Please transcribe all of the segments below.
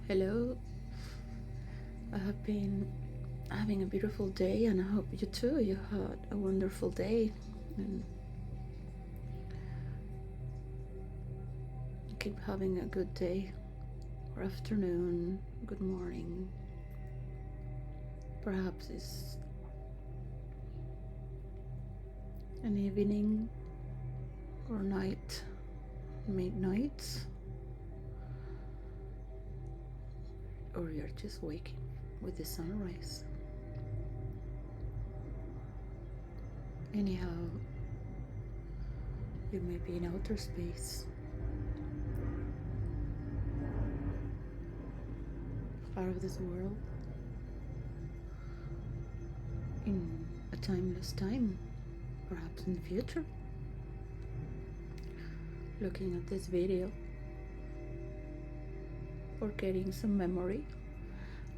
Hello, I have been having a beautiful day, and I hope you too. You had a wonderful day, and keep having a good day, or afternoon, good morning. Perhaps it's an evening or night, midnight, or you're just waking with the sunrise. Anyhow, you may be in outer space, far of this world, in a timeless time, perhaps in the future, looking at this video or getting some memory.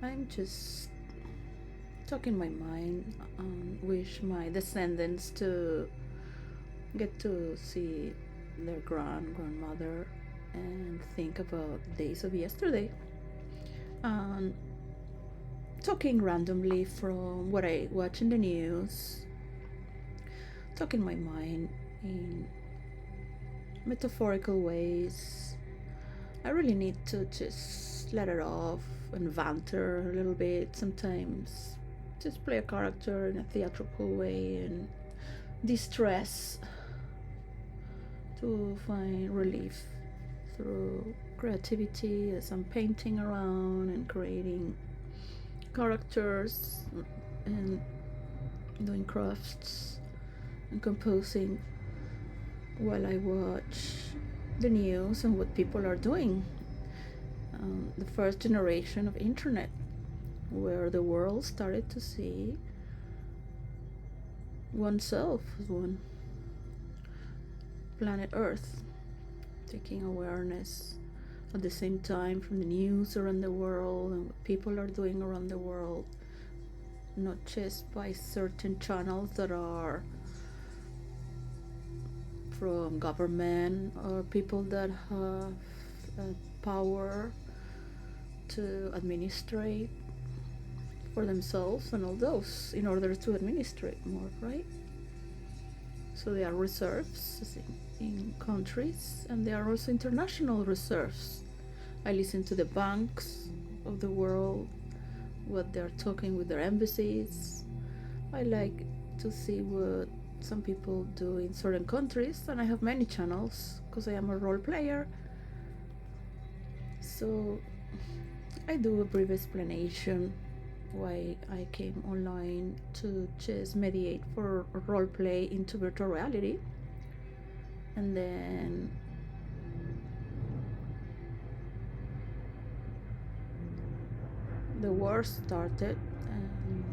I'm just talking my mind and wish my descendants to get to see their grandmother and think about days of yesterday, and talking randomly from what I watch in the news, talking my mind in metaphorical ways. I really need to just let it off and banter a little bit sometimes, just play a character in a theatrical way and distress, to find relief through creativity as I'm painting around and creating characters and doing crafts and composing while I watch the news and what people are doing. The first generation of internet, where the world started to see oneself as one planet Earth, taking awareness at the same time from the news around the world and what people are doing around the world, not just by certain channels that are from government or people that have power to administrate for themselves and all those in order to administrate more, right? So there are reserves in countries, and there are also international reserves. I listen to the banks of the world, what they're talking with their embassies. I like to see what some people do in certain countries, and I have many channels because I am a role player. So I do a brief explanation why I came online to just mediate for role play into virtual reality. And then the war started, and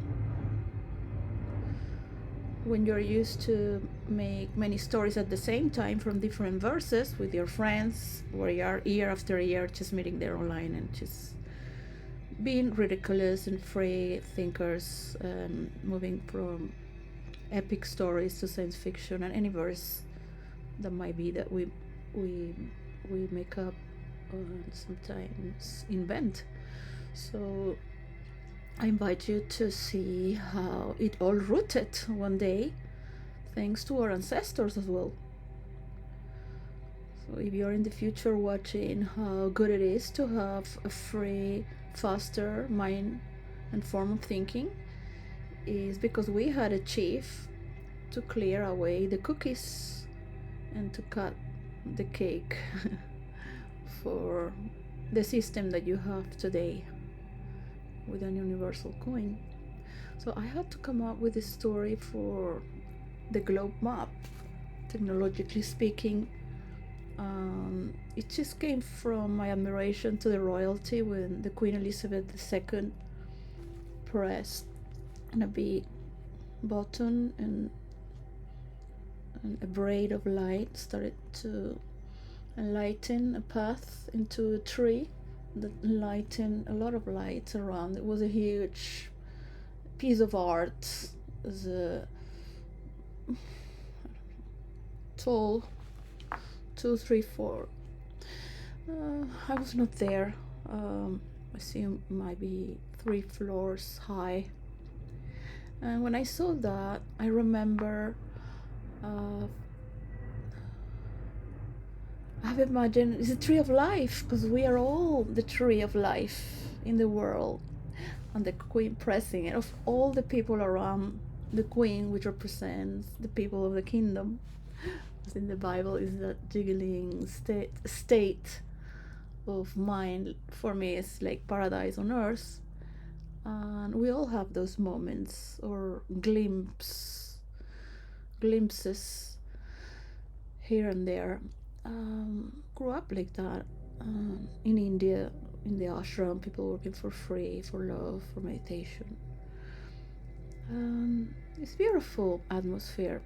when you're used to make many stories at the same time from different verses with your friends, where you are year after year just meeting there online and just being ridiculous and free thinkers, moving from epic stories to science fiction and any verse that might be that we make up and sometimes invent. So I invite you to see how it all rooted one day, thanks to our ancestors as well. So if you're in the future watching how good it is to have a free, faster mind and form of thinking, is because we had achieved to clear away the cookies and to cut the cake for the system that you have today with an universal coin. So I had to come up with a story for the globe map, technologically speaking. It just came from my admiration to the royalty when the Queen Elizabeth II pressed on a big button, and a braid of light started to enlighten a path into a tree that enlightened a lot of lights around. It was a huge piece of art. It was a tall 2, 3, 4. I was not there. assume might be 3 floors high. And when I saw that, I remember uh, I've imagined it's a tree of life, because we are all the tree of life in the world, and the queen pressing it. Of all the people around the queen, which represents the people of the kingdom, as in the Bible, is that jiggling state of mind. For me, it's like paradise on earth, and we all have those moments or glimpses here and there. Grew up like that. In India, in the ashram, people working for free, for love, for meditation. It's beautiful atmosphere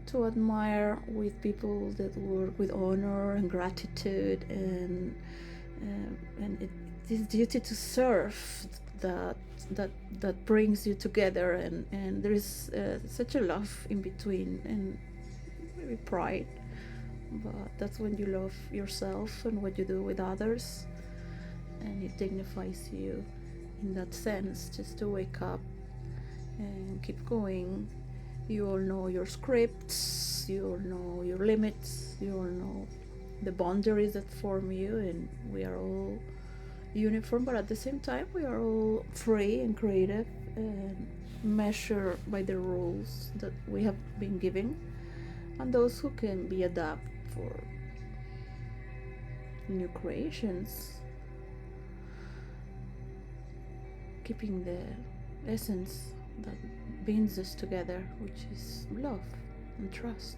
to admire, with people that work with honor and gratitude, and this duty to serve that that brings you together, and there is such a love in between, and maybe pride, but that's when you love yourself and what you do with others, and it dignifies you in that sense, just to wake up and keep going. You all know your scripts, you all know your limits, you all know the boundaries that form you, and we are all uniform, but at the same time we are all free and creative and measured by the rules that we have been given, and those who can be adapt for new creations, keeping the essence that binds us together, which is love and trust.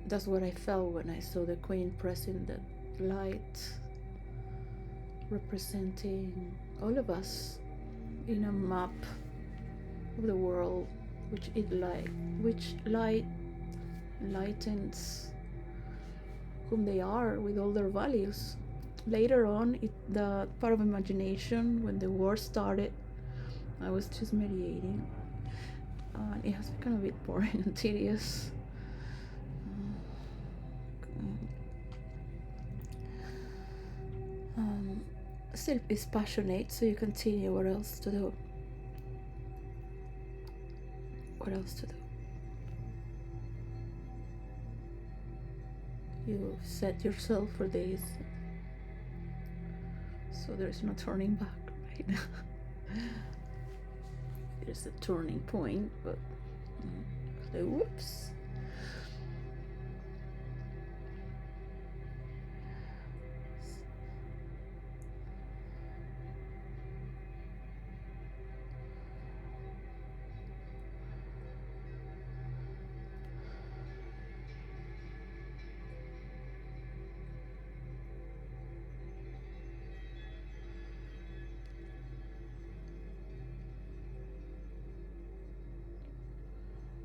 That's what I felt when I saw the queen pressing that light, representing all of us in a map of the world, which light lightens whom they are with all their values. Later on, the part of imagination, when the war started, I was just meditating, and it has become a bit boring and tedious. Still is passionate, so you continue. What else to do? You set yourself for this, so there's no turning back, right? There's a turning point, but whoops.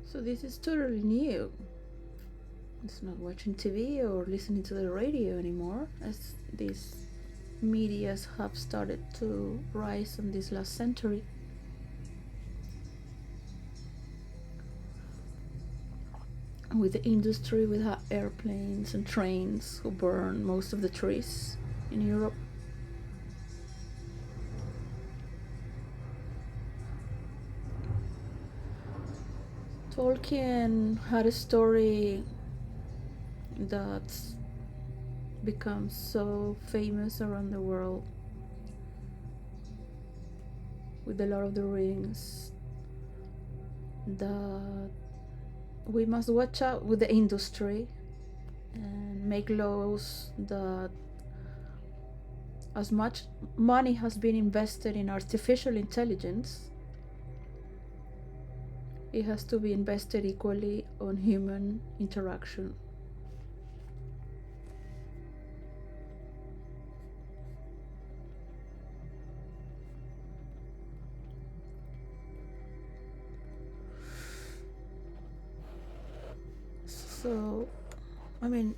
So this is totally new. It's not watching TV or listening to the radio anymore, as these medias have started to rise in this last century. With the industry, with airplanes and trains who burn most of the trees in Europe. Tolkien had a story that's become so famous around the world with The Lord of the Rings, that we must watch out with the industry and make laws that, as much money has been invested in artificial intelligence, it has to be invested equally on human interaction. So, I mean,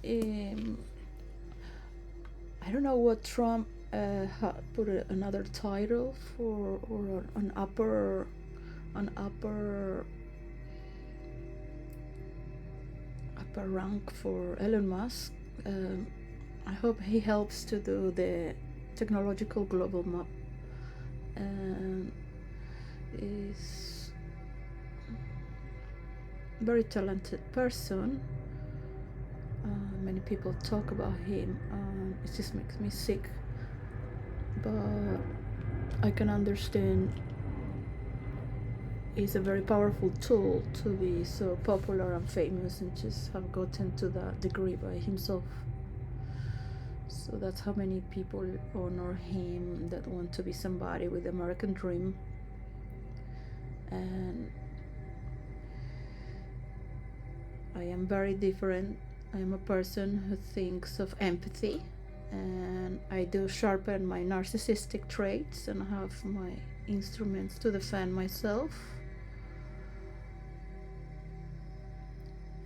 I don't know what Trump put another title for, or an upper keep a rank for Elon Musk. I hope he helps to do the technological global map. And is very talented person. Many people talk about him. It just makes me sick. But I can understand it's a very powerful tool to be so popular and famous and just have gotten to that degree by himself. So that's how many people honor him that want to be somebody with the American dream. And I am very different. I am a person who thinks of empathy, and I do sharpen my narcissistic traits and have my instruments to defend myself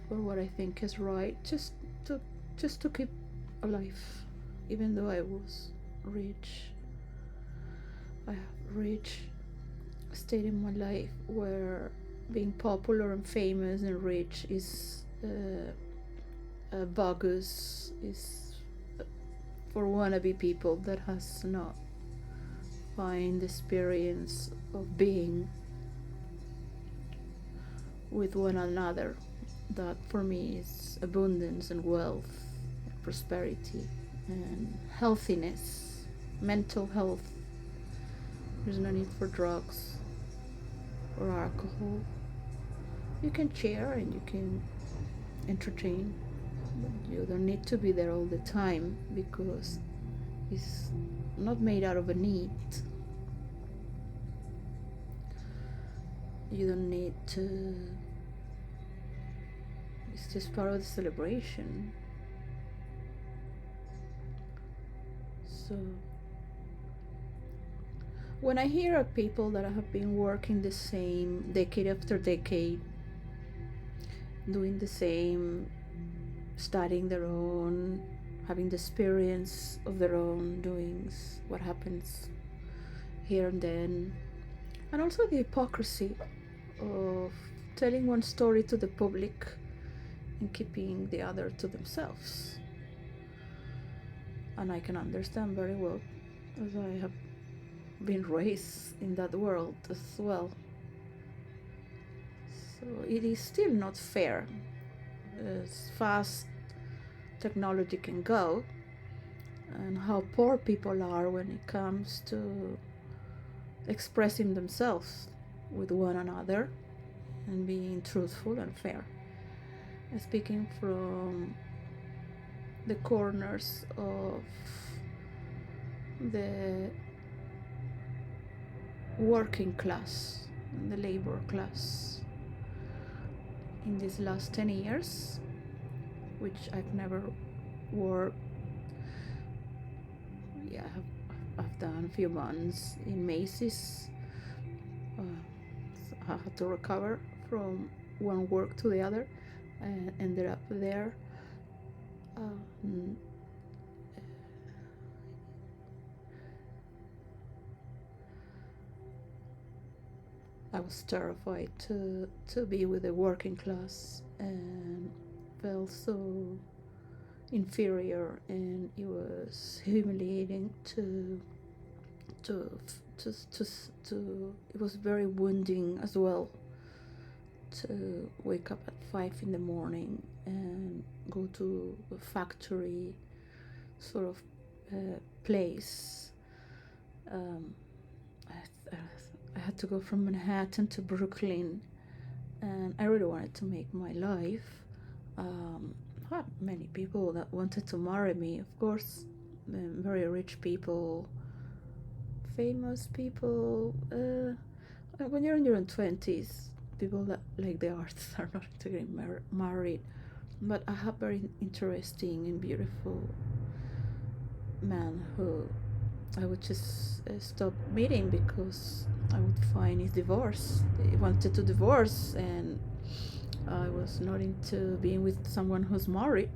for what I think is right, just to keep alive. Even though I was rich, I have reached a state in my life where being popular and famous and rich is bogus, is for wannabe people that has not find the experience of being with one another. That for me is abundance and wealth and prosperity and healthiness, mental health. There's no need for drugs or alcohol. You can cheer and you can entertain, but you don't need to be there all the time because it's not made out of a need. You don't need to. It's just part of the celebration. So when I hear of people that have been working the same decade after decade, doing the same, studying their own, having the experience of their own doings, what happens here and then, and also the hypocrisy of telling one story to the public and keeping the other to themselves. And I can understand very well, as I have been raised in that world as well. So it is still not fair. As fast technology can go, and how poor people are when it comes to expressing themselves with one another and being truthful and fair. Speaking from the corners of the working class and the labor class in these last 10 years, which I've never worked. Yeah, I've done a few months in Macy's. So I had to recover from one work to the other and ended up there. I was terrified to be with the working class and felt so inferior, and it was humiliating to it was very wounding as well to wake up at 5 in the morning and go to a factory sort of place. I had to go from Manhattan to Brooklyn, and I really wanted to make my life. Many people that wanted to marry me, of course, very rich people, famous people. When you're in your own 20s, people that like the arts are not into getting married. But I have very interesting and beautiful man who I would just stop meeting because I would find he's divorced. He wanted to divorce, and I was not into being with someone who's married,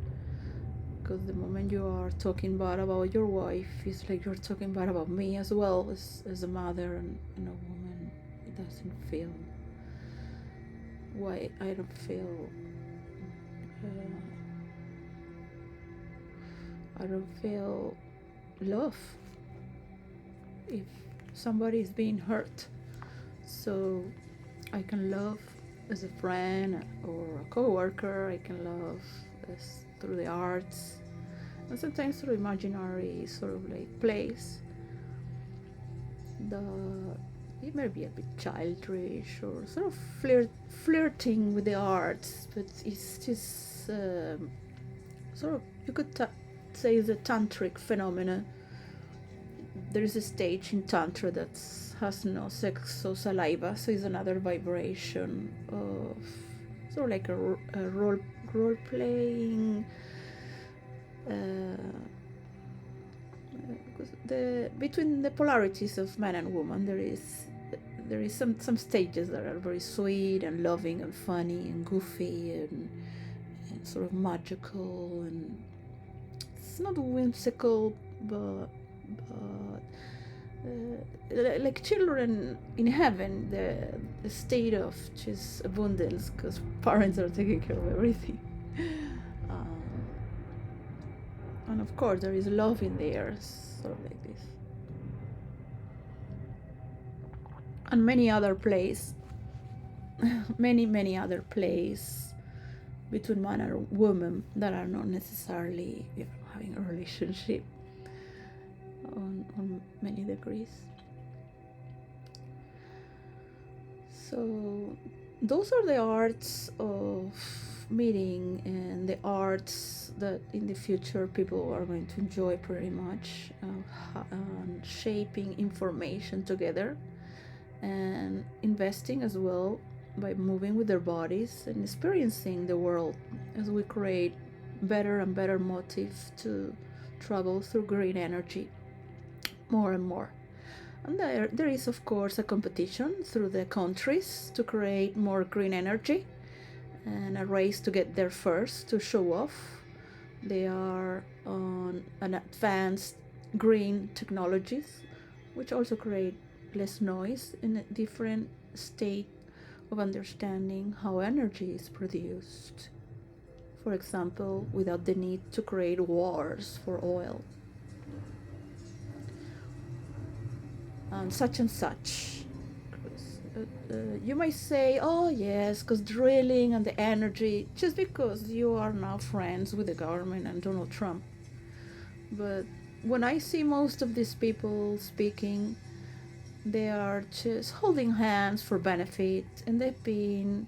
because the moment you are talking bad about your wife, it's like you're talking bad about me as well, as a mother and a woman. It doesn't feel why I don't feel I don't feel love if somebody is being hurt. So I can love as a friend or a co-worker. I can love as through the arts, and sometimes through imaginary sort of like plays. The It may be a bit childish or sort of flirting with the arts, but it's just sort of, you could say it's a tantric phenomenon. There is a stage in tantra that has no sex or saliva, so it's another vibration of sort of like a role playing. Between the polarities of man and woman, there is some stages that are very sweet and loving and funny and goofy and sort of magical, and it's not whimsical, but like children in heaven, the state of just abundance because parents are taking care of everything. And of course there is love in there, sort of like this. And many other plays, many other plays between man and woman that are not necessarily having a relationship on many degrees. So those are the arts of meeting and the arts that in the future people are going to enjoy pretty much, shaping information together and investing as well by moving with their bodies and experiencing the world as we create better and better motives to travel through green energy more and more. And there is, of course, a competition through the countries to create more green energy and a race to get there first to show off. They are on an advanced green technologies, which also create less noise in a different state of understanding how energy is produced. For example, without the need to create wars for oil. And such. You might say, oh yes, because drilling and the energy, just because you are now friends with the government and Donald Trump. But when I see most of these people speaking, they are just holding hands for benefit, and they've been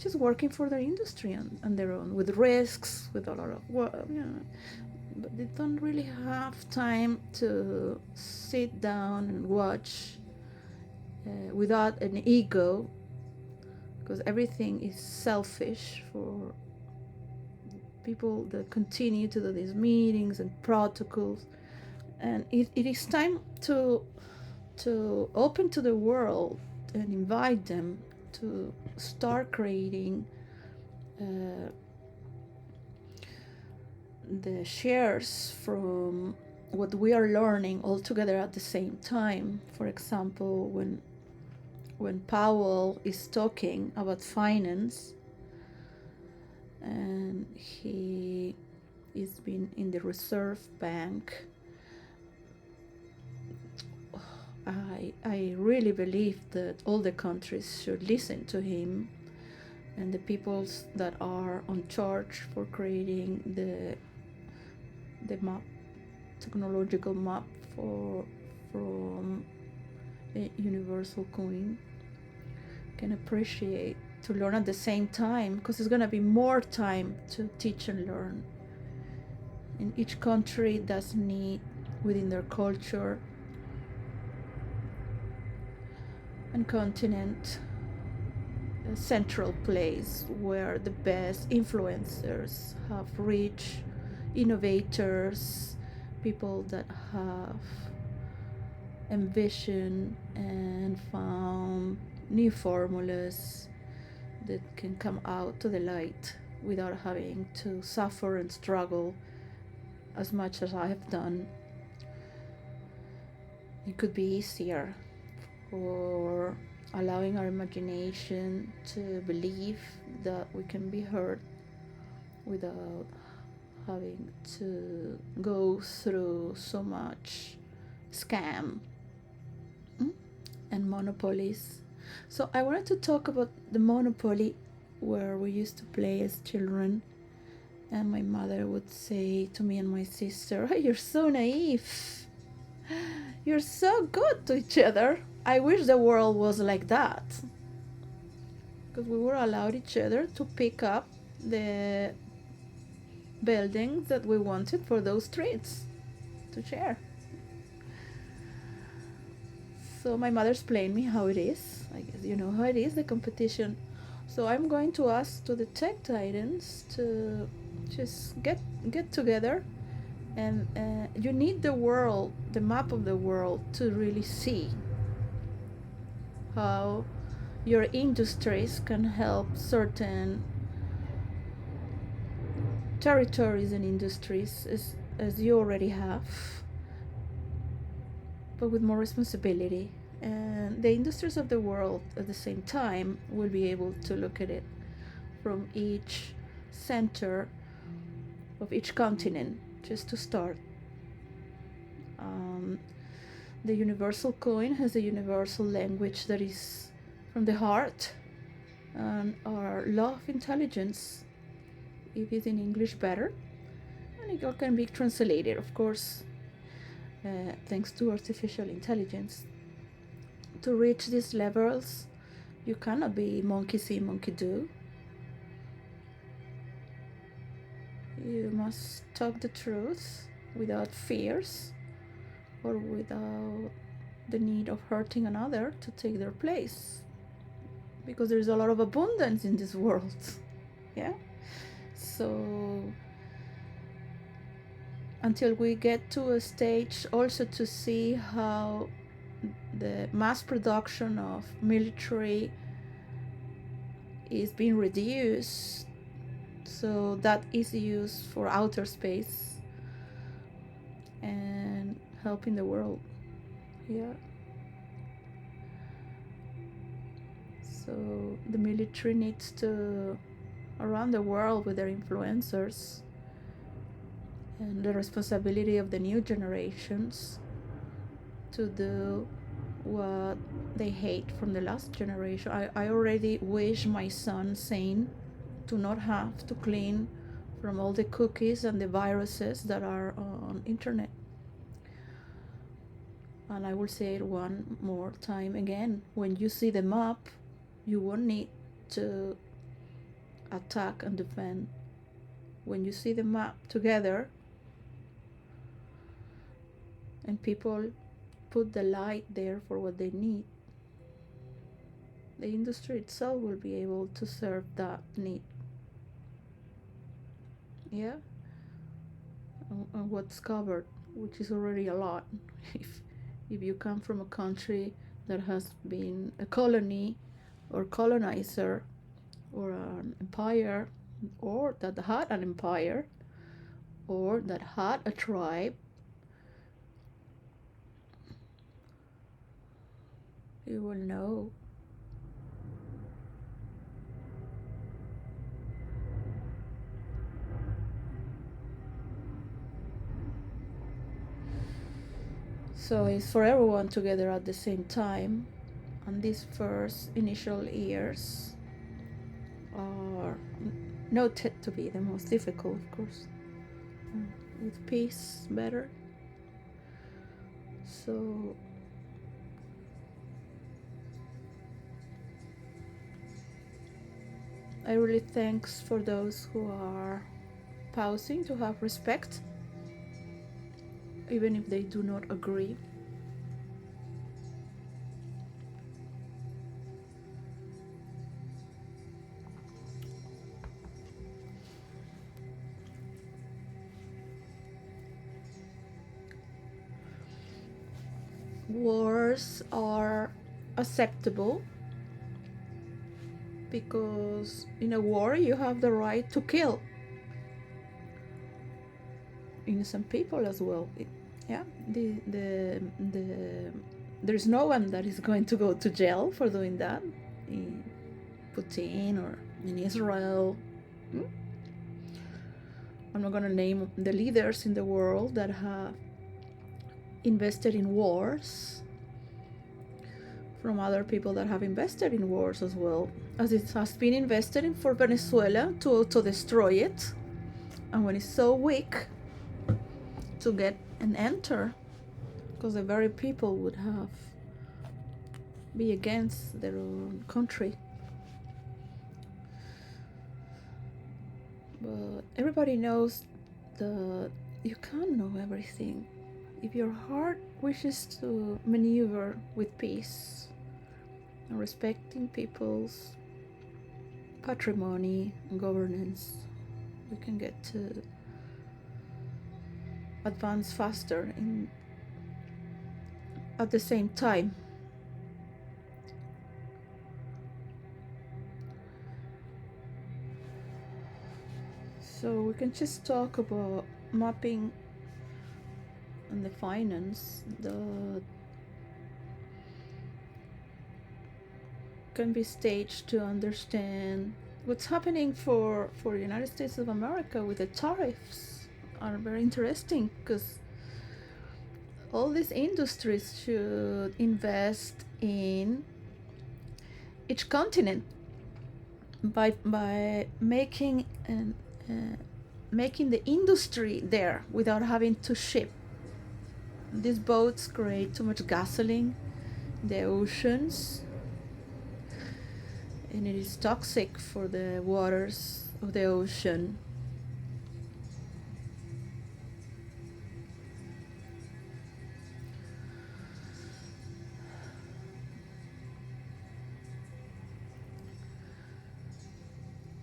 just working for their industry on their own, with risks, with a lot of work, but they don't really have time to sit down and watch without an ego, because everything is selfish for people that continue to do these meetings and protocols. And it is time to open to the world and invite them to start creating the shares from what we are learning all together at the same time. For example, when Powell is talking about finance, and he is been in the Reserve Bank, I really believe that all the countries should listen to him, and the peoples that are on charge for creating the map, technological map from a universal coin, can appreciate to learn at the same time, because there's going to be more time to teach and learn. And each country does need within their culture and continent a central place where the best influencers have reached, innovators, people that have envisioned and found new formulas that can come out to the light without having to suffer and struggle as much as I have done. It could be easier for allowing our imagination to believe that we can be heard without having to go through so much scam and monopolies. So I wanted to talk about the Monopoly where we used to play as children, and my mother would say to me and my sister, "Oh, you're so naive. You're so good to each other. I wish the world was like that." Because we were allowed each other to pick up the buildings that we wanted for those streets to share. So my mother explained me how it is. I guess you know how it is, the competition. So I'm going to ask to the tech titans to just get together, and you need the world, the map of the world, to really see how your industries can help certain territories and industries as you already have, but with more responsibility. And the industries of the world at the same time will be able to look at it from each center of each continent, just to start. The universal coin has a universal language that is from the heart, and our law of intelligence, if it's in English, better, and it can be translated, of course, thanks to artificial intelligence. To reach these levels, you cannot be monkey see, monkey do. You must talk the truth without fears or without the need of hurting another to take their place. Because there's a lot of abundance in this world. Yeah? So until we get to a stage also to see how the mass production of military is being reduced, so that is used for outer space and helping the world. Yeah. So the military needs to, around the world with their influencers, and the responsibility of the new generations to do what they hate from the last generation. I already wish my son Zane to not have to clean from all the cookies and the viruses that are on internet. And I will say it one more time again. When you see the map, you won't need to attack and defend. When you see the map together and people put the light there for what they need, the industry itself will be able to serve that need. Yeah? And what's covered, which is already a lot. If you come from a country that has been a colony or colonizer or an empire, or that had an empire, or that had a tribe, you will know. So it's for everyone together at the same time, and these first initial years are noted to be the most difficult, of course. With peace, better. So I really thanks for those who are pausing to have respect, even if they do not agree. Wars are acceptable because in a war you have the right to kill innocent people as well. Yeah, there's no one that is going to go to jail for doing that in Putin or in Israel. I'm not going to name the leaders in the world that have invested in wars, from other people that have invested in wars as well, as it has been invested in for Venezuela to destroy it, and when it's so weak, to get and enter, because the very people would have be against their own country. But everybody knows that you can't know everything. If your heart wishes to maneuver with peace and respecting people's patrimony and governance, we can get to advance faster at the same time. So we can just talk about mapping and the finance that can be staged to understand what's happening for the United States of America with the tariffs are very interesting, because all these industries should invest in each continent by making making the industry there without having to ship. These boats create too much gasoline in the oceans, and it is toxic for the waters of the ocean.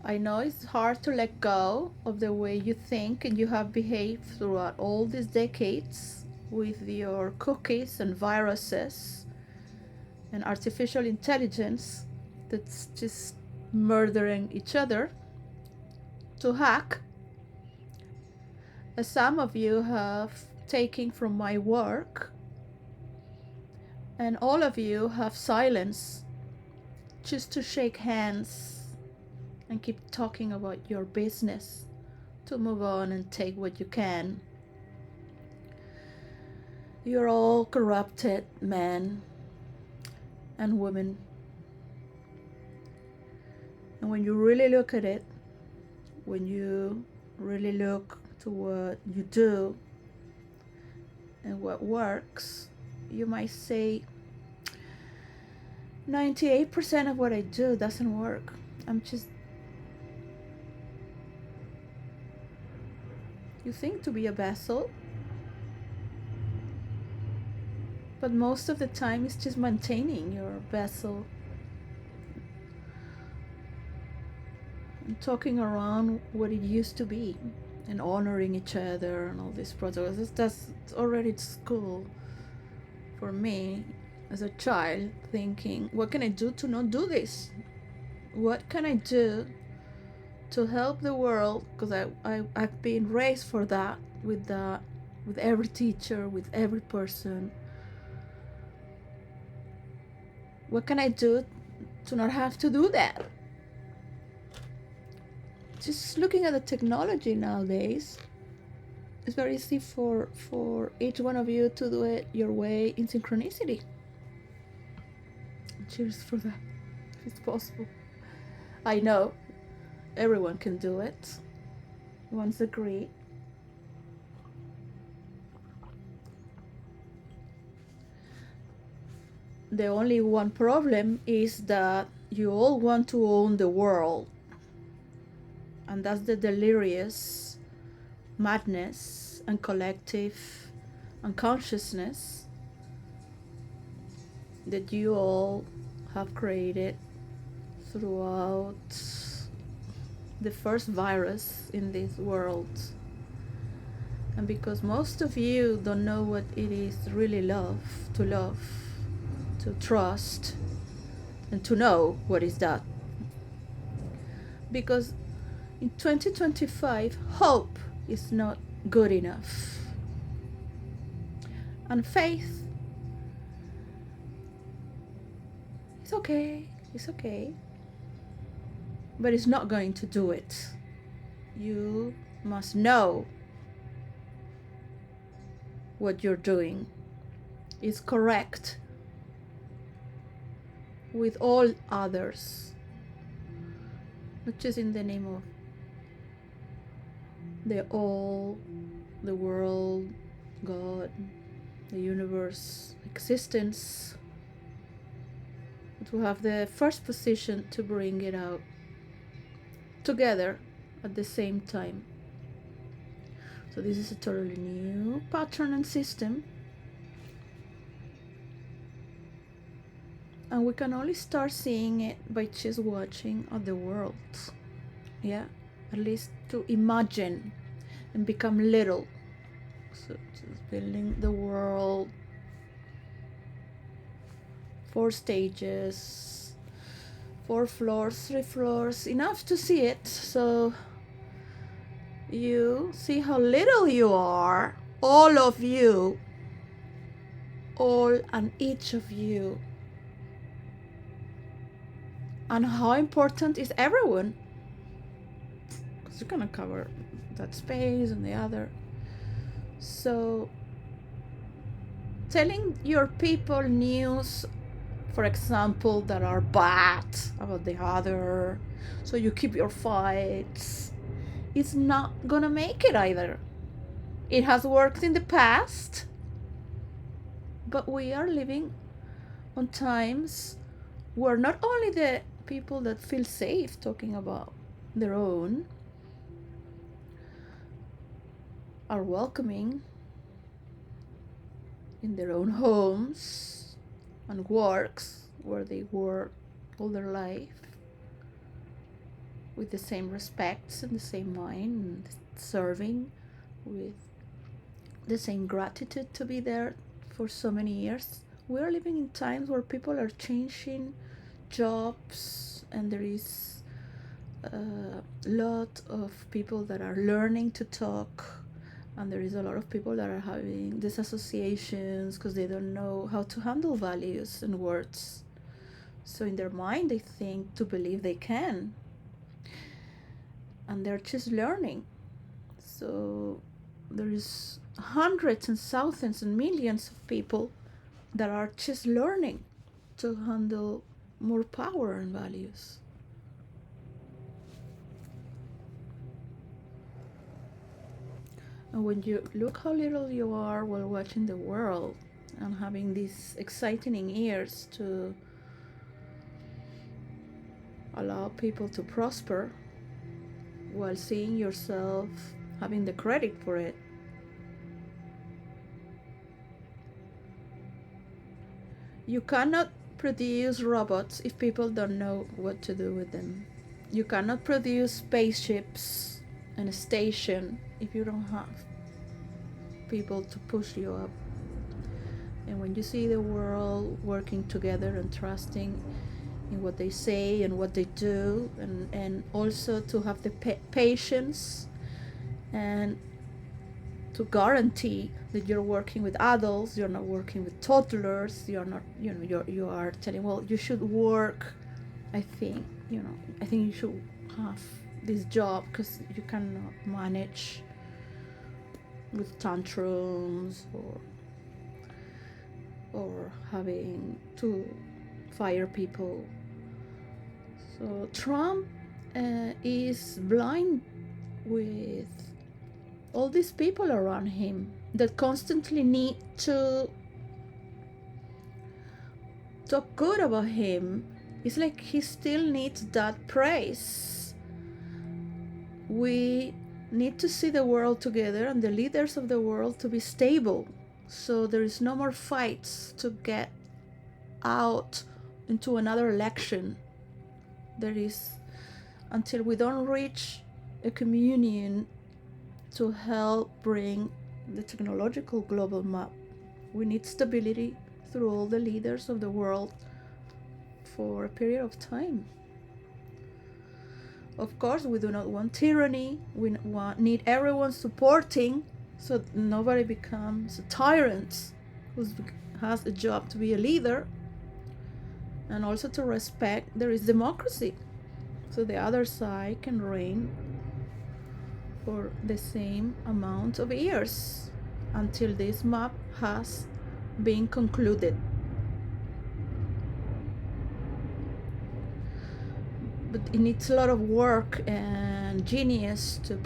I know it's hard to let go of the way you think and you have behaved throughout all these decades with your cookies and viruses and artificial intelligence that's just murdering each other to hack, as some of you have taken from my work, and all of you have silence just to shake hands and keep talking about your business, to move on and take what you can. You're all corrupted men and women. And when you really look at it, when you really look to what you do and what works, you might say 98% of what I do doesn't work. You think to be a vessel, but most of the time it's just maintaining your vessel and talking around what it used to be and honoring each other and all these protocols. That's already school for me as a child, thinking, what can I do to not do this? What can I do to help the world? Because I've been raised for that, with every teacher, with every person. What can I do to not have to do that? Just looking at the technology nowadays, it's very easy for each one of you to do it your way in synchronicity. Cheers for that, if it's possible. I know everyone can do it once agreed. The only one problem is that you all want to own the world, and that's the delirious madness and collective unconsciousness that you all have created throughout the first virus in this world. And because most of you don't know what it is really love, to trust, and to know what is that. Because in 2025, hope is not good enough. And faith, it's okay, but it's not going to do it. You must know what you're doing is correct with all others, not just in the name of the all, the world, God, the universe, existence, to have the first position to bring it out together at the same time. So this is a totally new pattern and system, and we can only start seeing it by just watching other worlds. Yeah, at least to imagine and become little. So just building the world, 4 stages, 4 floors, 3 floors, enough to see it. So you see how little you are, all of you, all and each of you, and how important is everyone, because you're gonna cover that space and the other. So telling your people news, for example, that are bad about the other, so you keep your fights, it's not gonna make it either. It has worked in the past, but we are living on times where not only the people that feel safe talking about their own are welcoming in their own homes and works where they work all their life with the same respects and the same mind, and serving with the same gratitude to be there for so many years. We are living in times where people are changing jobs, and there is a lot of people that are learning to talk, and there is a lot of people that are having disassociations because they don't know how to handle values and words. So in their mind they think to believe they can, and they're just learning. So there is hundreds and thousands and millions of people that are just learning to handle more power and values. And when you look how little you are while watching the world and having these exciting ears to allow people to prosper while seeing yourself having the credit for it, you cannot produce robots if people don't know what to do with them. You cannot produce spaceships and a station if you don't have people to push you up. And when you see the world working together and trusting in what they say and what they do, and also to have the patience and to guarantee that you're working with adults, you're not working with toddlers, you're not, you are telling, well, you should work, I think you should have this job because you cannot manage with tantrums or having to fire people. So Trump is blind with all these people around him that constantly need to talk good about him. It's like he still needs that praise. We need to see the world together and the leaders of the world to be stable, so there is no more fights to get out into another election. There is, until we don't reach a communion to help bring the technological global map, we need stability through all the leaders of the world for a period of time. Of course, we do not want tyranny. We need everyone supporting, so nobody becomes a tyrant who has a job to be a leader. And also to respect there is democracy, so the other side can reign for the same amount of years until this map has been concluded. But it needs a lot of work and genius to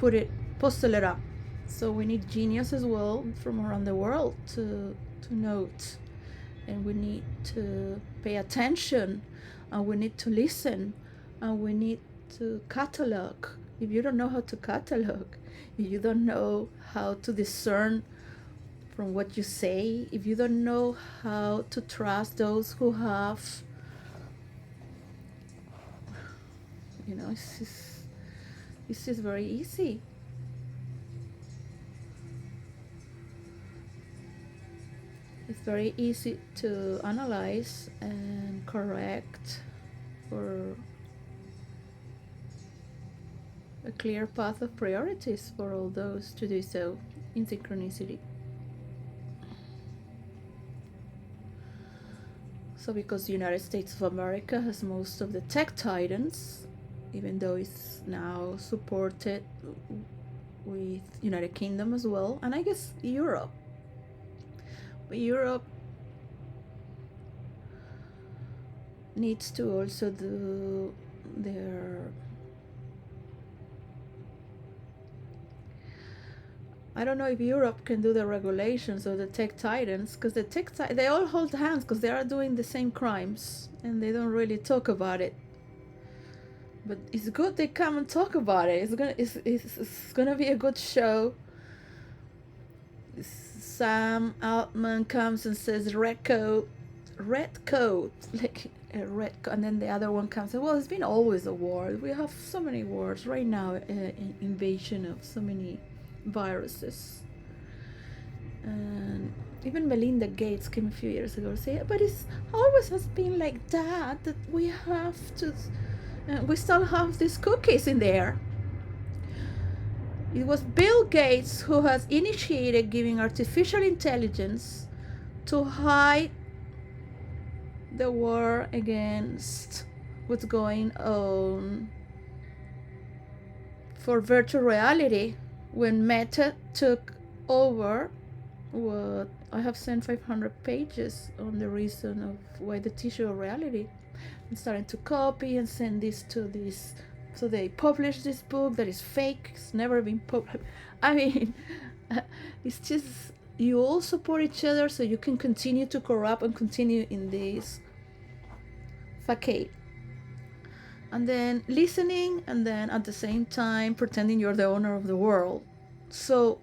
puzzle it up. So we need genius as well from around the world to note, and we need to pay attention, and we need to listen, and we need to catalog. If you don't know how to catalog, if you don't know how to discern from what you say, if you don't know how to trust those who have, it's just very easy. It's very easy to analyze and correct for a clear path of priorities for all those to do so in synchronicity. So because the United States of America has most of the tech titans, even though it's now supported with United Kingdom as well, and I guess Europe. But Europe needs to also do their, I don't know if Europe can do the regulations of the tech titans, because they all hold hands because they are doing the same crimes and they don't really talk about it. But it's good they come and talk about it. It's gonna be a good show. Sam Altman comes and says red coat, like a red coat, and then the other one comes and, well, it's been always a war. We have so many wars right now, an invasion of so many viruses. And even Melinda Gates came a few years ago and said, but it's always has been like that we have to, we still have these cookies in there. It was Bill Gates who has initiated giving artificial intelligence to hide the war against what's going on for virtual reality when Meta took over. What I have sent 500 pages on the reason of why the tissue of reality, and starting to copy and send this to this. So they published this book that is fake. It's never been published. I mean, it's just you all support each other so you can continue to corrupt and continue in this facade. And then listening, and then at the same time pretending you're the owner of the world. So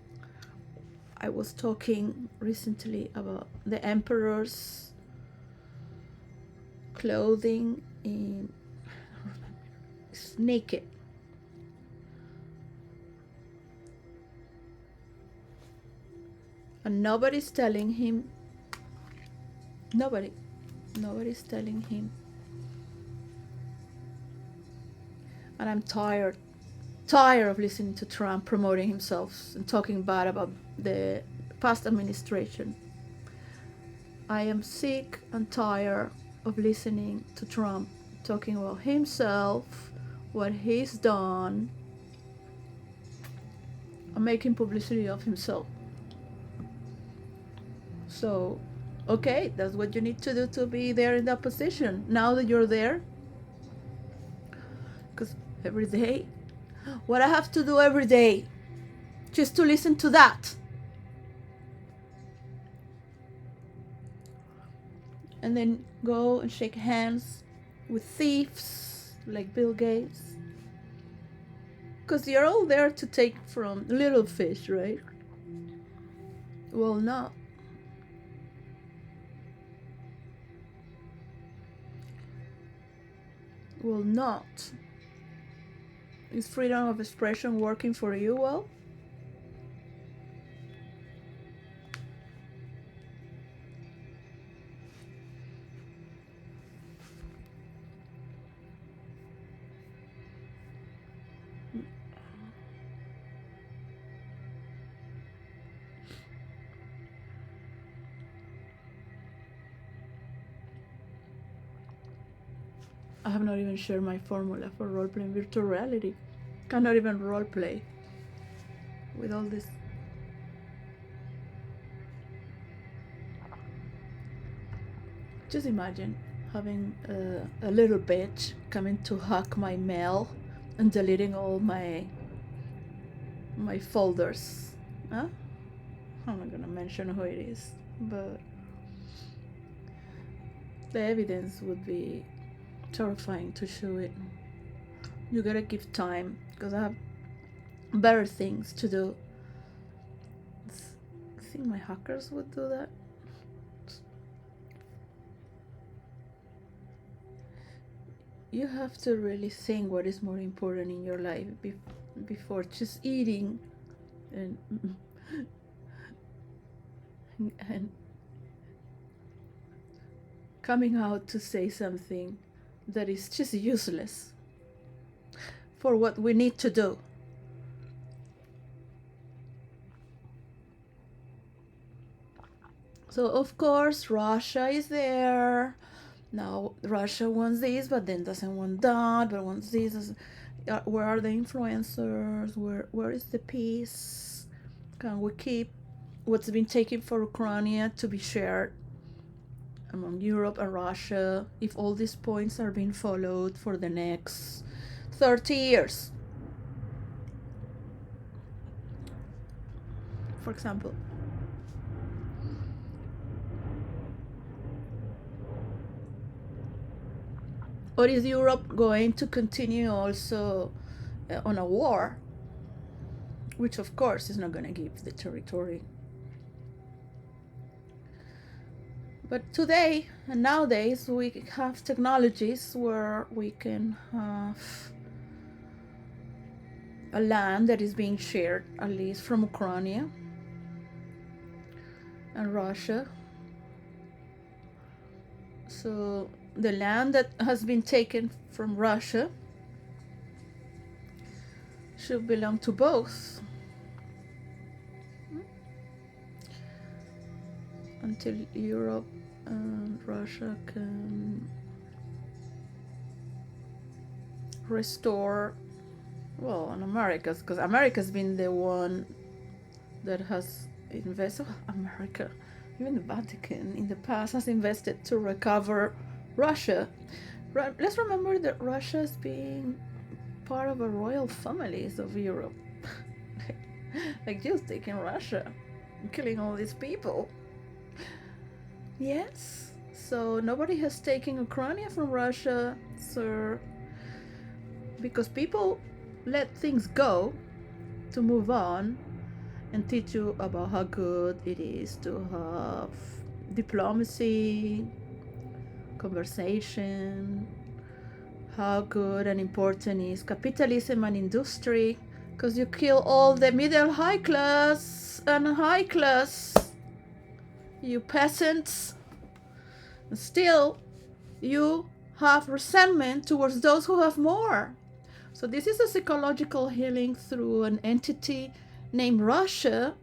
I was talking recently about the emperor's clothing in naked. And nobody's telling him. Nobody's telling him. And I'm tired of listening to Trump promoting himself and talking bad about the past administration. I am sick and tired of listening to Trump talking about himself, what he's done, and making publicity of himself. So, okay, that's what you need to do to be there in that position. Now that you're there, because every day, what I have to do every day, just to listen to that. And then go and shake hands with thieves like Bill Gates. Because you're all there to take from little fish, right? Well, no. Well, not. Is freedom of expression working for you well? I have not even shared my formula for role-playing virtual reality. Cannot even role-play. with all this. Just imagine having a little bitch coming to hack my mail and deleting all my folders. Huh? I'm not gonna mention who it is, but the evidence would be terrifying to show it. You gotta give time, because I have better things to do. I think my hackers would do that. You have to really think what is more important in your life before just eating and and coming out to say something that is just useless for what we need to do. So of course Russia is there. Now Russia wants this, but then doesn't want that, but wants this. Where are the influencers? Where is the peace? Can we keep what's been taken for Ukraine to be shared among Europe and Russia if all these points are being followed for the next 30 years? For example. Or is Europe going to continue also on a war, which of course is not going to give the territory? But today and nowadays we have technologies where we can have a land that is being shared, at least from Ukraine and Russia. So the land that has been taken from Russia should belong to both until Europe and Russia can restore, well, on America's, because America's been the one that has invested. America, even the Vatican in the past has invested to recover Russia. Let's remember that Russia is being part of the royal families of Europe. Like just taking Russia and killing all these people. Yes, so nobody has taken Ukraine from Russia, sir, because people let things go to move on and teach you about how good it is to have diplomacy, conversation, how good and important is capitalism and industry, because you kill all the middle high class and high class, you peasants, and still you have resentment towards those who have more. So this is a psychological healing through an entity named Russia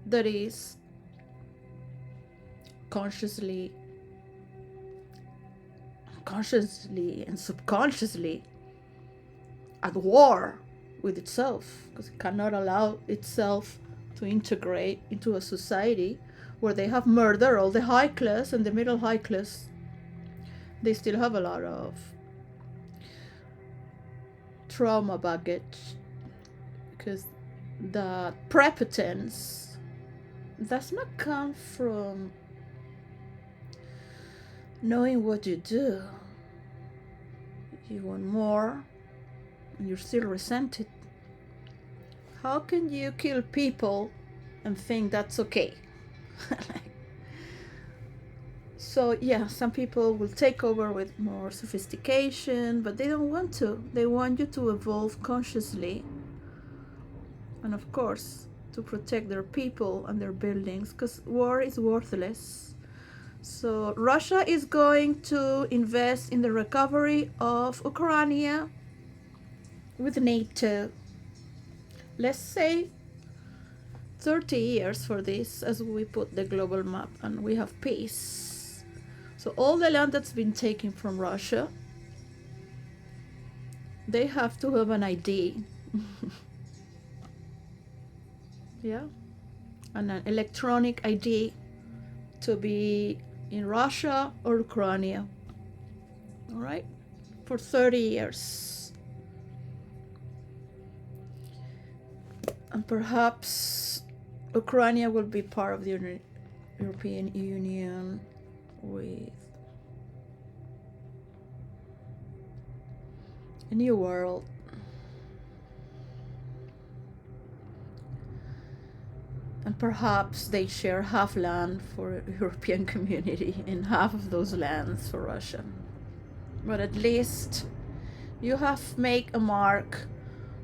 that is consciously and subconsciously at war with itself, because it cannot allow itself to integrate into a society where they have murdered all the high class and the middle high class. They still have a lot of trauma baggage, because the prepotence does not come from knowing what you do. You want more and you're still resented. How can you kill people and think that's okay? So yeah, some people will take over with more sophistication, but they don't want to. They want you to evolve consciously, and of course to protect their people and their buildings, because war is worthless. So Russia is going to invest in the recovery of Ukraine with NATO. Let's say 30 years for this, as we put the global map and we have peace. So all the land that's been taken from Russia, they have to have an ID. Yeah, and an electronic ID to be in Russia or Ukraine. All right, for 30 years. And perhaps Ukraine will be part of the European Union with a new world. And perhaps they share half land for European community and half of those lands for Russia. But at least you have made a mark,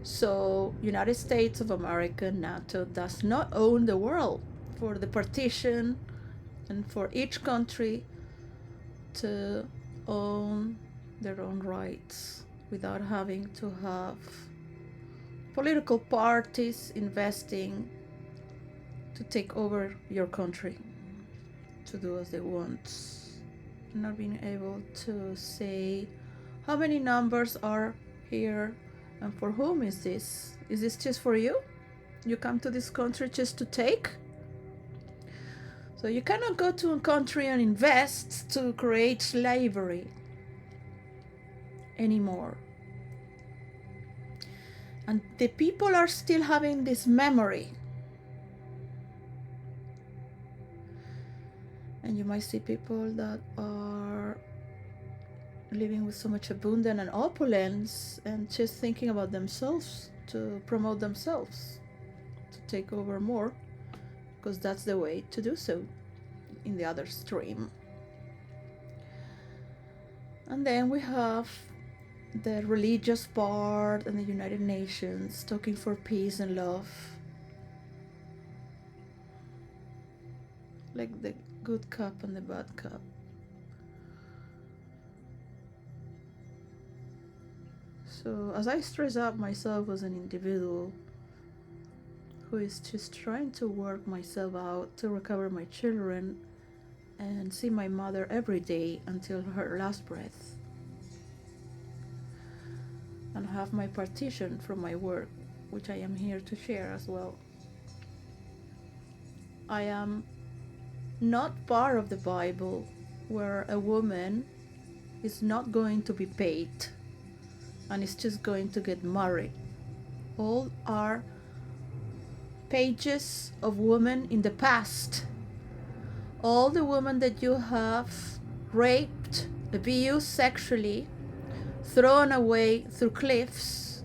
so United States of America, NATO, does not own the world, for the partition and for each country to own their own rights without having to have political parties investing to take over your country, to do as they want. Not being able to say how many numbers are here and for whom is this? Is this just for you? You come to this country just to take? So you cannot go to a country and invest to create slavery anymore. And the people are still having this memory. And you might see people that are living with so much abundance and opulence and just thinking about themselves to promote themselves, to take over more, because that's the way to do so in the other stream. And then we have the religious part and the United Nations talking for peace and love, like the good cup and the bad cup. So as I stress out myself as an individual who is just trying to work myself out to recover my children and see my mother every day until her last breath, and have my partition from my work, which I am here to share as well. I am not part of the Bible where a woman is not going to be paid and is just going to get married. All are pages of women in the past. All the women that you have raped, abused sexually, thrown away through cliffs,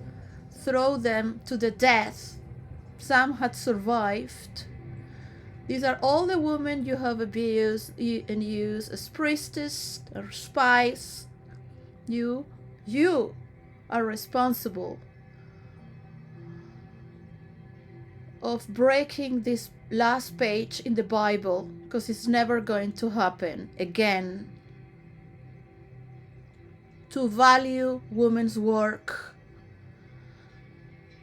throw them to the death. Some had survived. These are all the women you have abused and used as priestess or spies. You are responsible of breaking this last page in the Bible, because it's never going to happen again. To value women's work,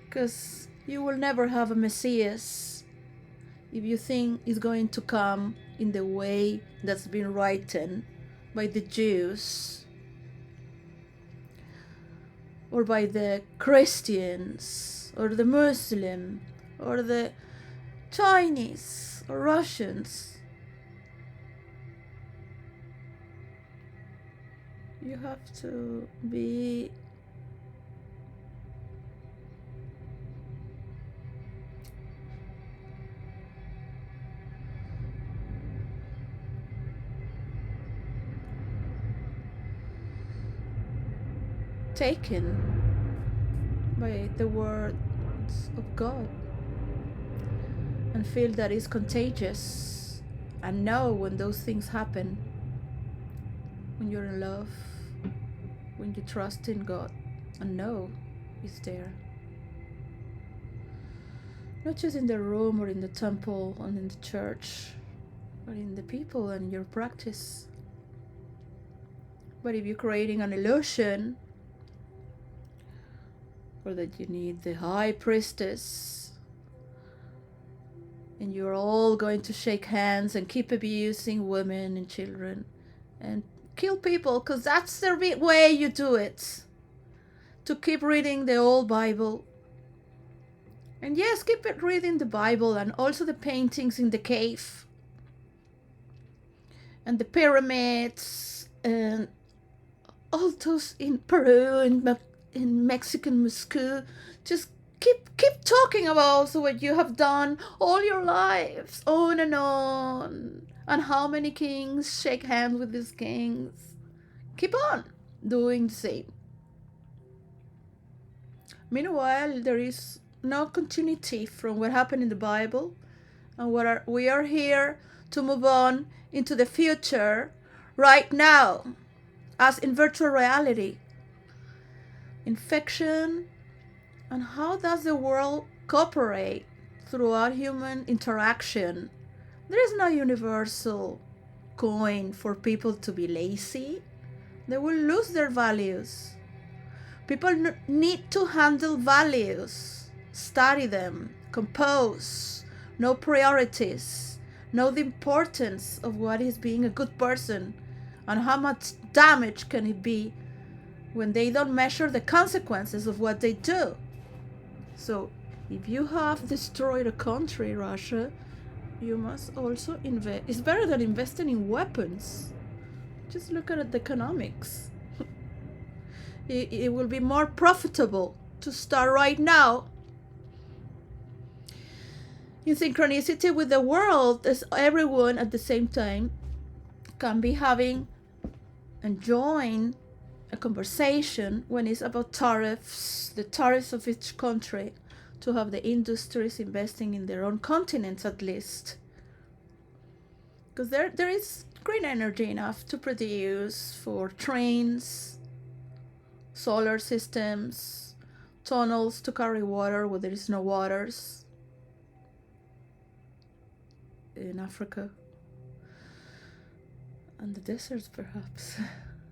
because you will never have a Messiah if you think it's going to come in the way that's been written by the Jews or by the Christians or the Muslim or the Chinese or Russians. You have to be taken by the words of God and feel that it's contagious, and know when those things happen, when you're in love, when you trust in God, and know it's there. Not just in the room or in the temple and in the church, but in the people and your practice. But if you're creating an illusion, or that you need the high priestess, and you're all going to shake hands and keep abusing women and children and kill people, because that's the way you do it, to keep reading the old Bible And yes, keep it reading the Bible and also the paintings in the cave and the pyramids and all those in Peru and in Mexican Moscow. Just keep talking about also what you have done all your lives, on and how many kings shake hands with these kings. Keep on doing the same. Meanwhile, there is no continuity from what happened in the Bible, and we are here to move on into the future right now, as in virtual reality. Infection, and how does the world cooperate throughout human interaction? There is no universal coin for people to be lazy. They will lose their values. People need to handle values, study them, compose, know priorities, know the importance of what is being a good person, and how much damage can it be when they don't measure the consequences of what they do. So, if you have destroyed a country, Russia, you must also invest. It's better than investing in weapons. Just look at the economics. It will be more profitable to start right now in synchronicity with the world, as everyone at the same time can be having and join a conversation when it's about tariffs, the tariffs of each country, to have the industries investing in their own continents at least. Because there is green energy enough to produce for trains, solar systems, tunnels to carry water where there is no waters in Africa, and the deserts perhaps.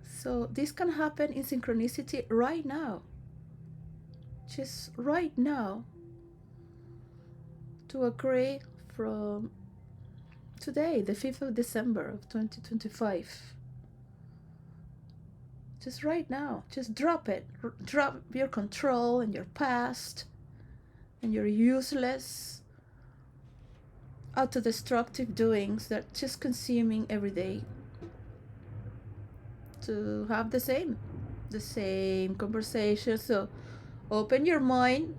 So this can happen in synchronicity right now. Just right now. To agree from today, the 5th of December of 2025. Just right now. Just drop it. Drop your control and your past and your useless, auto-destructive doings that just consuming every day. To have the same conversation. So open your mind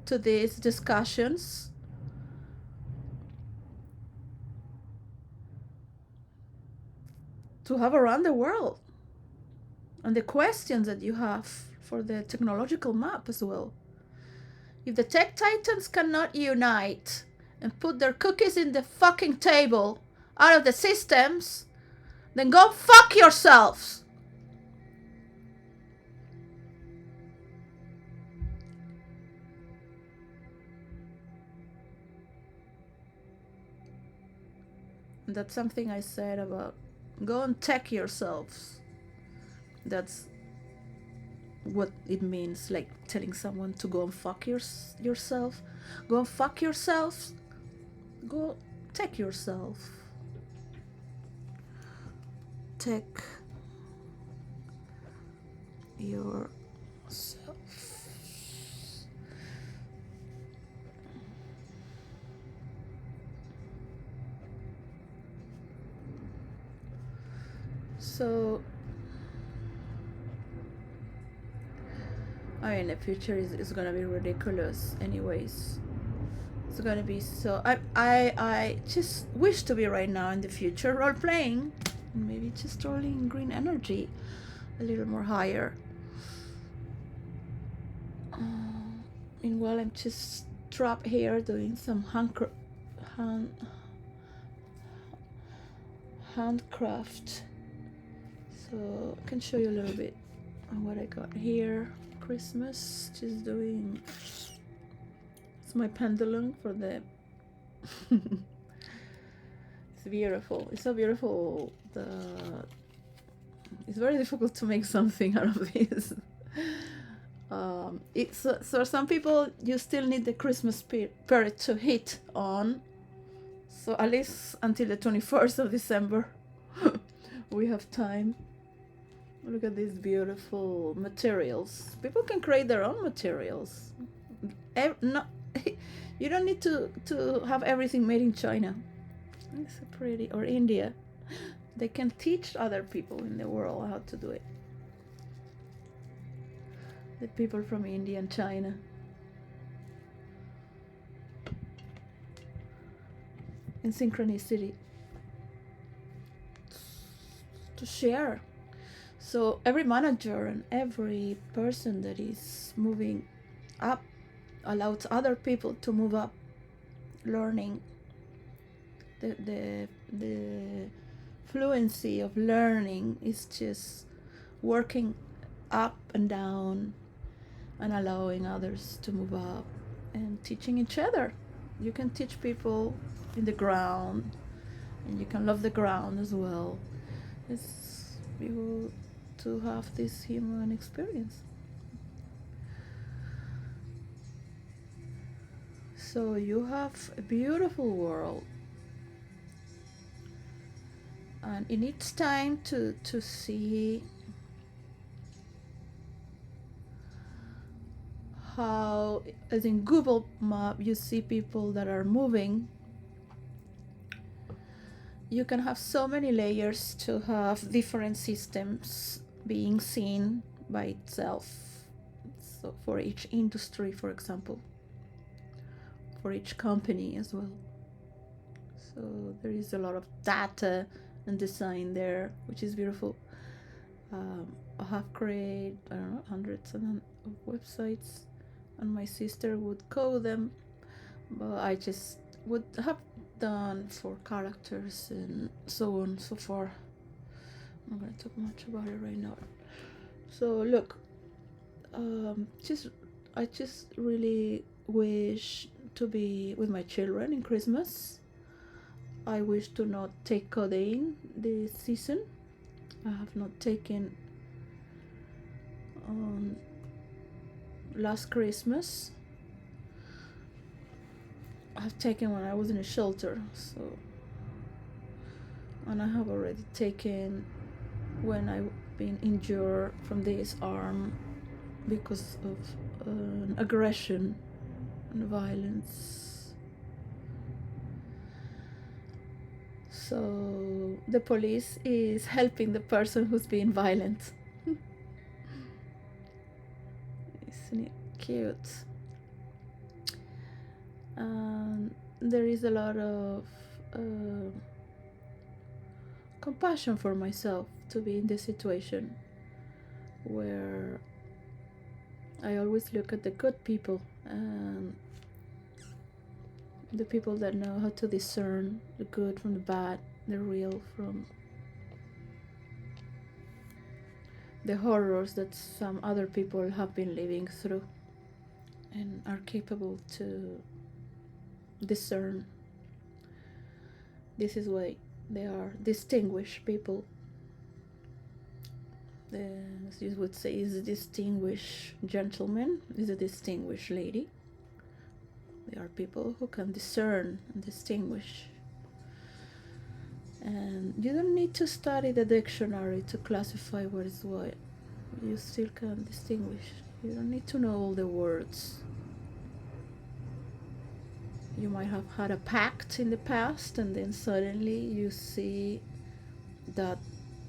to these discussions. To have around the world. And the questions that you have for the technological map as well. If the tech titans cannot unite and put their cookies in the fucking table out of the systems, then go fuck yourselves. And that's something I said about go and tech yourselves. That's what it means, like telling someone to go and fuck yourself. Go and fuck yourselves. Go tech yourself. Tech yourself. So I mean, the future is gonna be ridiculous anyways. It's gonna be so I just wish to be right now in the future role playing, maybe just rolling green energy a little more higher. Meanwhile, I'm just trapped here doing some handcraft. So I can show you a little bit of what I got here. Christmas, just doing. It's my pendulum for the. It's beautiful. It's so beautiful. It's very difficult to make something out of this. It's so some people you still need the Christmas spirit to hit on. So at least until the 21st of December, we have time. Look at these beautiful materials. People can create their own materials. You don't need to have everything made in China. It's a pretty, or India. They can teach other people in the world how to do it. The people from India and China. In synchronicity. To share. So every manager and every person that is moving up allows other people to move up, learning. The fluency of learning is just working up and down and allowing others to move up and teaching each other. You can teach people in the ground, and you can love the ground as well. It's beautiful to have this human experience. So you have a beautiful world, and it needs time to see how, as in Google Map, you see people that are moving. You can have so many layers to have different systems being seen by itself. So for each industry, for example, for each company as well. So there is a lot of data and design there, which is beautiful. I have created, I don't know, hundreds of websites, and my sister would code them, but I just would have done for characters and so on so far. I'm not going to talk much about it right now. So look, I just really wish to be with my children in Christmas. I wish to not take codeine this season. I have not taken on last Christmas. I have taken when I was in a shelter, so, and I have already taken when I've been injured from this arm because of aggression and violence. So the police is helping the person who's being violent. Isn't it cute? There is a lot of compassion for myself to be in this situation where I always look at the good people and the people that know how to discern the good from the bad, the real from the horrors that some other people have been living through and are capable to discern. This is why they are distinguished people. As you would say, is a distinguished gentleman, is a distinguished lady. They are people who can discern and distinguish. And you don't need to study the dictionary to classify what is what. You still can distinguish. You don't need to know all the words. You might have had a pact in the past, and then suddenly you see that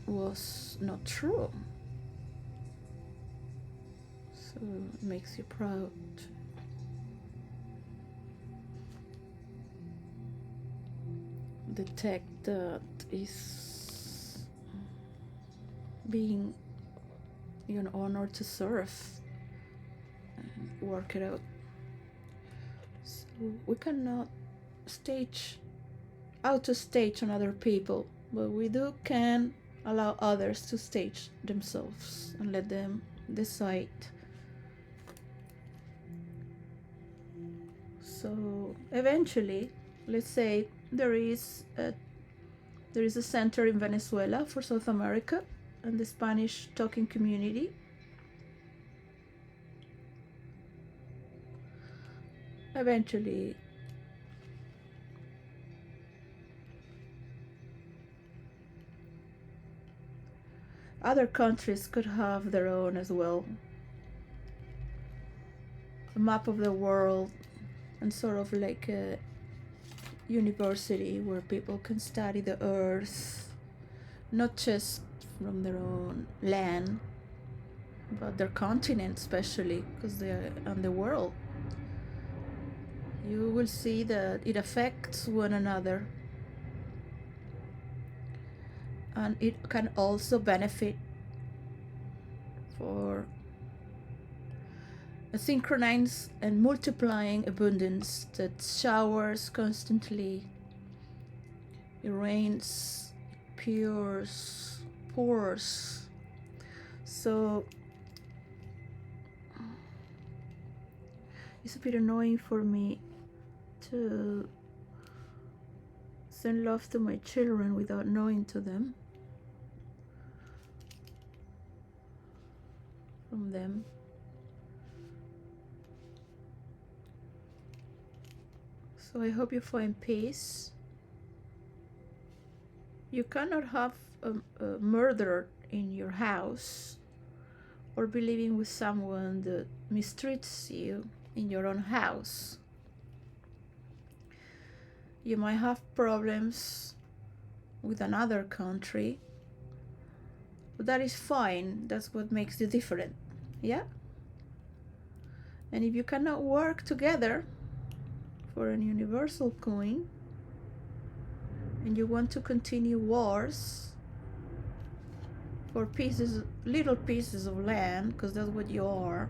was not true. So it makes you proud. Detect that is being an honor to serve and work it out. So we cannot out-stage on other people, but we can allow others to stage themselves and let them decide. So eventually, let's say there is a center in Venezuela for South America and the Spanish talking community. Eventually, other countries could have their own as well. A map of the world, and sort of like a university where people can study the earth, not just from their own land, but their continent, especially because they're on the world. You will see that it affects one another, and it can also benefit for a synchronized and multiplying abundance that showers constantly. It rains, pours. So it's a bit annoying for me to send love to my children without knowing to them from them. So I hope you find peace. You cannot have a murder in your house or be living with someone that mistreats you in your own house. You might have problems with another country, but that is fine. That's what makes you different. Yeah? And if you cannot work together for an universal coin, and you want to continue wars for little pieces of land, because that's what you are,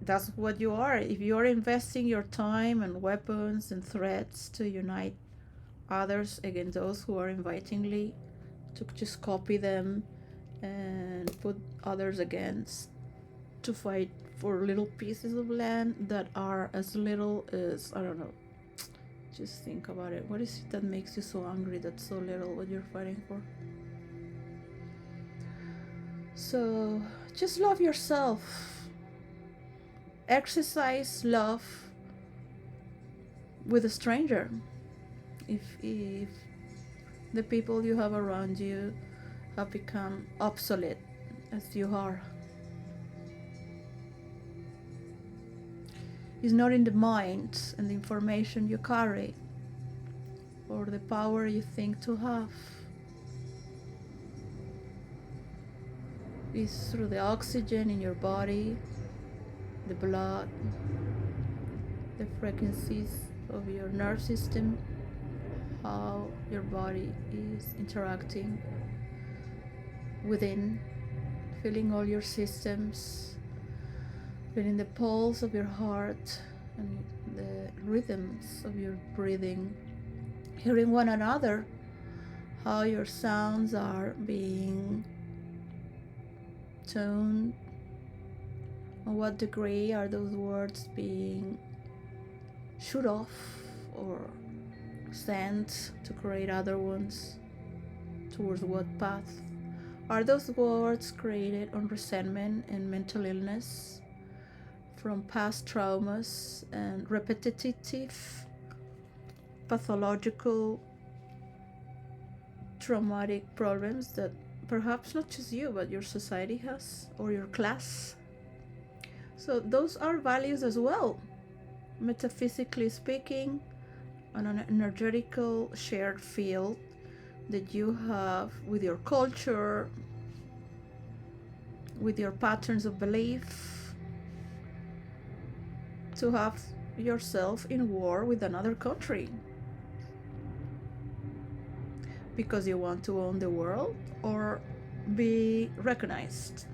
that's what you are. If you're investing your time and weapons and threats to unite others against those who are invitingly to just copy them and put others against to fight for little pieces of land that are as little as, I don't know, just think about it. What is it that makes you so angry that's so little what you're fighting for? So just love yourself. Exercise love with a stranger. If the people you have around you have become obsolete as you are. It's not in the mind and the information you carry or the power you think to have. It's through the oxygen in your body, the blood, the frequencies of your nerve system, how your body is interacting within, feeling all your systems, feeling the pulse of your heart and the rhythms of your breathing, hearing one another, how your sounds are being toned, on what degree are those words being shoot off or sent to create other ones, towards what path. Are those words created on resentment and mental illness from past traumas and repetitive, pathological, traumatic problems that perhaps not just you, but your society has, or your class? So those are values as well, metaphysically speaking, on an energetical shared field that you have with your culture, with your patterns of belief, to have yourself in war with another country because you want to own the world or be recognized.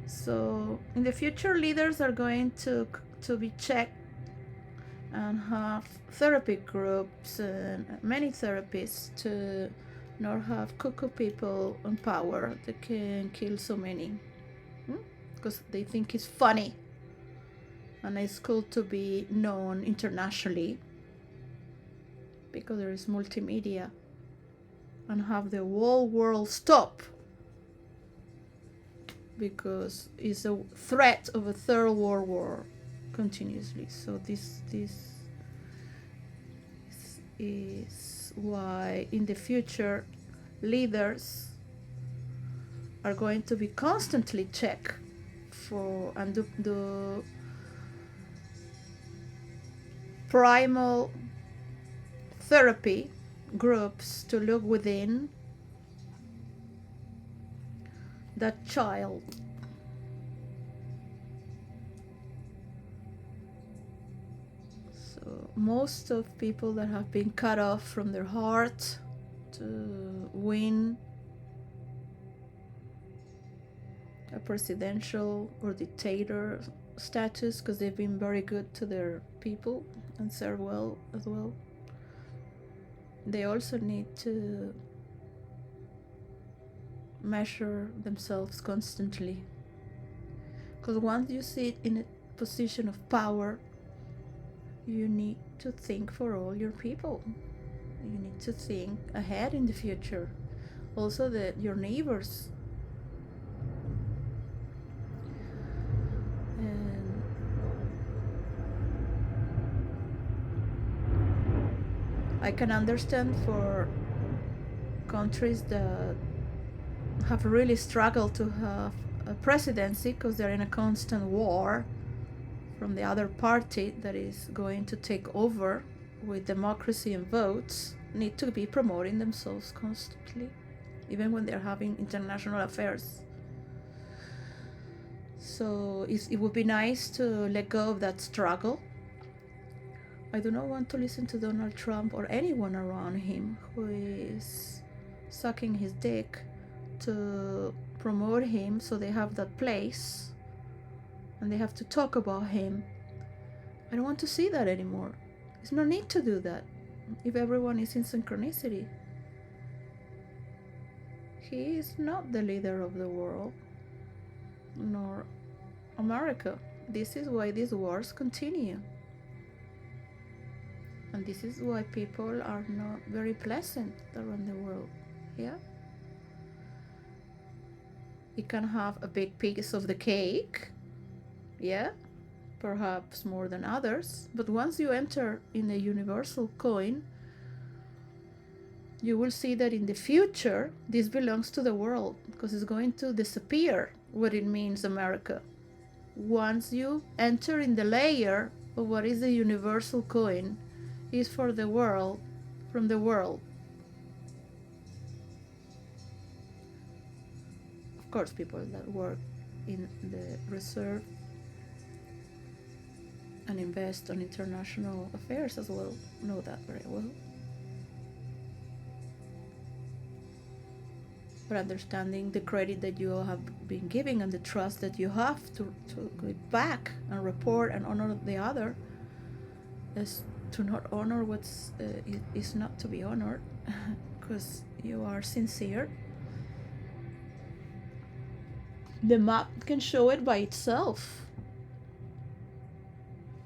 So in the future, leaders are going to be checked and have therapy groups and many therapists to not have cuckoo people in power that can kill so many, because they think it's funny and it's cool to be known internationally because there is multimedia, and have the whole world stop because it's a threat of a third world war continuously. So this is why in the future leaders are going to be constantly checked for and the primal therapy groups to look within that child. So most of people that have been cut off from their heart to win a presidential or dictator status because they've been very good to their people and serve well as well, they also need to measure themselves constantly, because once you sit in a position of power, you need to think for all your people. You need to think ahead in the future, also that your neighbors. And I can understand for countries that have really struggled to have a presidency because they're in a constant war from the other party that is going to take over with democracy and votes, need to be promoting themselves constantly, even when they're having international affairs. So it would be nice to let go of that struggle. I do not want to listen to Donald Trump or anyone around him who is sucking his dick to promote him so they have that place and they have to talk about him. I don't want to see that anymore. There's no need to do that if everyone is in synchronicity. He is not the leader of the world, nor America. This is why these wars continue. And this is why people are not very pleasant around the world. Yeah? You can have a big piece of the cake. Yeah? Perhaps more than others. But once you enter in the universal coin, you will see that in the future, this belongs to the world because it's going to disappear what it means America. Once you enter in the layer of what is the universal coin, is for the world, from the world. Of course, people that work in the reserve and invest on international affairs as well know that very well. But understanding the credit that you have been giving and the trust that you have to give back and report and honor the other is to not honor what's is not to be honored because you are sincere. The map can show it by itself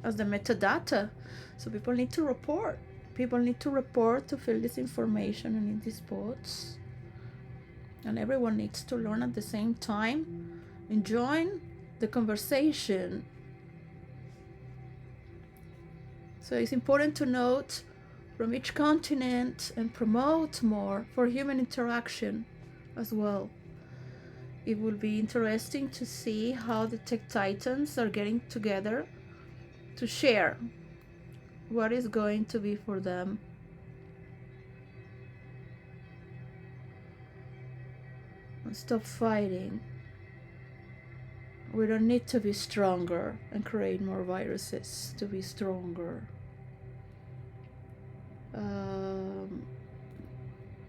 as the metadata. So people need to report. People need to report to fill this information and in these spots. And everyone needs to learn at the same time and join the conversation. So it's important to note from each continent and promote more for human interaction as well. It will be interesting to see how the tech titans are getting together to share what is going to be for them. And stop fighting. We don't need to be stronger and create more viruses to be stronger.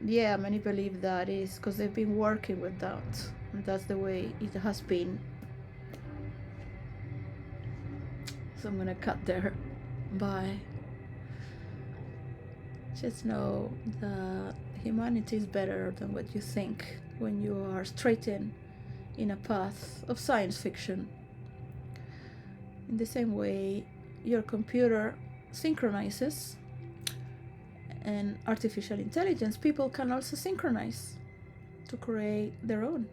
Yeah, many believe that is because they've been working with that. And that's the way it has been. So I'm gonna cut there. Bye. Just know that humanity is better than what you think when you are straightened in a path of science fiction. In the same way, your computer synchronizes, and artificial intelligence, people can also synchronize to create their own.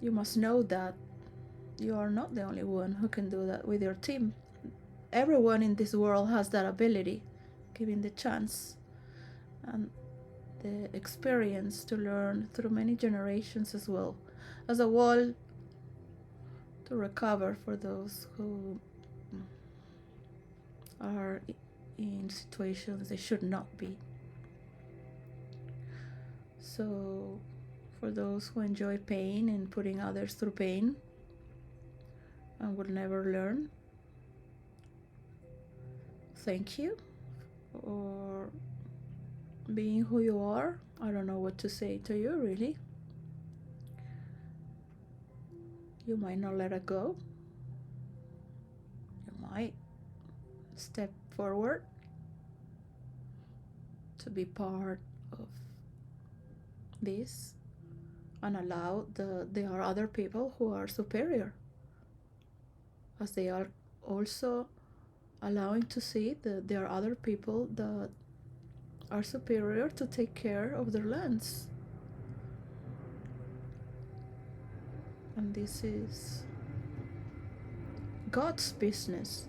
You must know that you are not the only one who can do that with your team. Everyone in this world has that ability, given the chance. And the experience to learn through many generations as well, as a wall to recover for those who are in situations they should not be. So, for those who enjoy pain and putting others through pain and will never learn, thank you for being who you are. I don't know what to say to you, really. You might not let it go. You might step forward to be part of this and allow there are other people who are superior, as they are also allowing to see that there are other people that are superior to take care of their lands. And this is God's business.